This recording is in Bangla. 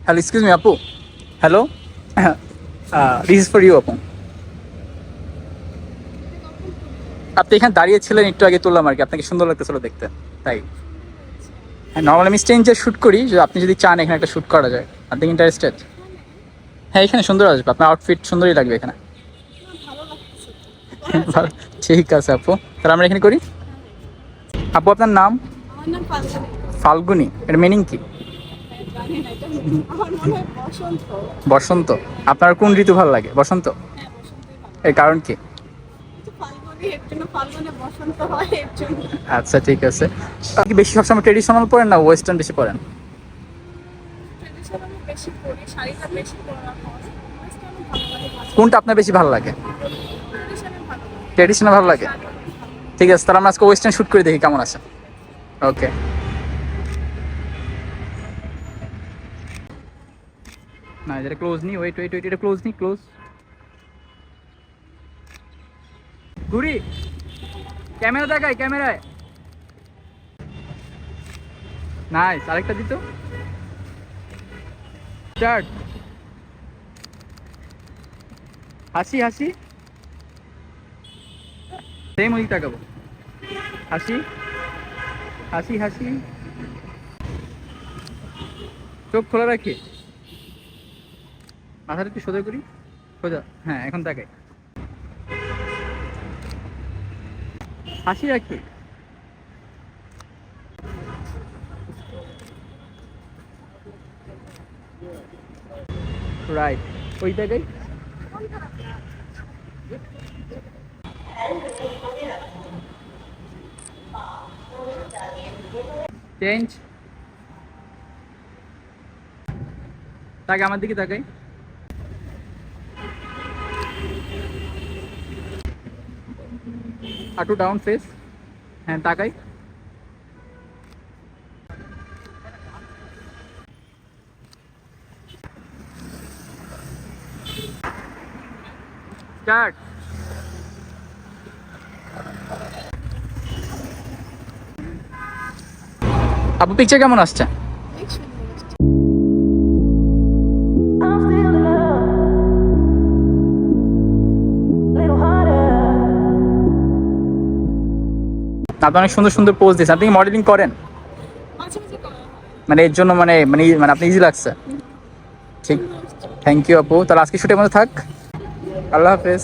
হ্যালো, এক্সকিউজ মি আপু। Hello, this is for you আপু। আপনি এখানে দাঁড়িয়ে ছিলেন, একটু আগে তুললাম আর কি, আপনাকে সুন্দর লাগতেছিল দেখতে, তাই। হ্যাঁ, নর্মালি আমি স্ট্রেঞ্জার শ্যুট করি, আপনি যদি চান এখানে একটা শ্যুট করা যায়, আপনি ইন্টারেস্টেড? হ্যাঁ, এখানে সুন্দর আসবে, আপনার আউটফিট সুন্দরই লাগবে এখানে। ঠিক আছে আপু, তাহলে আমরা এখানে করি। আপু আপনার নাম? আমার নাম ফাল্গুনী। ফাল্গুনি, এর মিনিং কি? জানি না, এটা আমার মনে হয় বসন্ত। বসন্ত। আপনার কোন ঋতু ভালো লাগে? বসন্ত। হ্যাঁ, বসন্তই ভালো। এর কারণ কি? কিন্তু ফাল্গুনী, এর জন্য ফাল্গুনে বসন্ত হয়, এর জন্য। আচ্ছা ঠিক আছে। আপনি বেশি সবসময় ট্রেডিশনাল পরেন না ওয়েস্টার্ন বেশি পরেন? ট্রেডিশনাল আমি বেশি পরি, শাড়িটা বেশি পরা হয়। ওয়েস্টার্নও ভালো লাগে, মাঝে কোনটা আপনার বেশি ভালো লাগে? ট্রেডিশনাল ভালো লাগে। ট্রেডিশনাল ভালো লাগে। শাড়ি ভালো লাগে। ঠিক আছে, তাহলে আমরা আজকে ওয়েস্টার্ন শ্যুট করে দেখি কেমন আছে। ওকে। না, এটা ক্লোজ নি, ওয়েট ওয়েট ওয়েট, এটা ক্লোজ নি, ক্লোজ। ঘুরি, ক্যামেরা দেখাই, ক্যামেরায়। নাইস, আরেকটা দিত। স্টার্ট। হাসি হাসি, সেম ওই তাকাবো। হাসি হাসি হাসি, চোখ খোলা রাখি, মাথাটা একটু সোজা করি, সোজা, হ্যাঁ এখন তাকাই। হাসি রাখি, রাইট, ওই তাকাই। চেঞ্জ, তাকে আমার দিকে তাকাই। হাঁটু ডাউন, ফেস, হ্যাঁ তাকাই। স্টার্ট। আপু পিকচার কেমন আসছে? অনেক সুন্দর আসছে। I'm still in love, little harder. আপনি অনেক সুন্দর সুন্দর পোজ দিয়েছেন। আপনি মডেলিং করেন? মাঝে মাঝে করা হয়। মানে এর জন্য মানে মানে মানে আপনি ইজি লাগছে। ঠিক, থ্যাংক ইউ আপু, তাহলে আজকে শুটের মধ্যে থাক। আল্লাহ হাফেজ।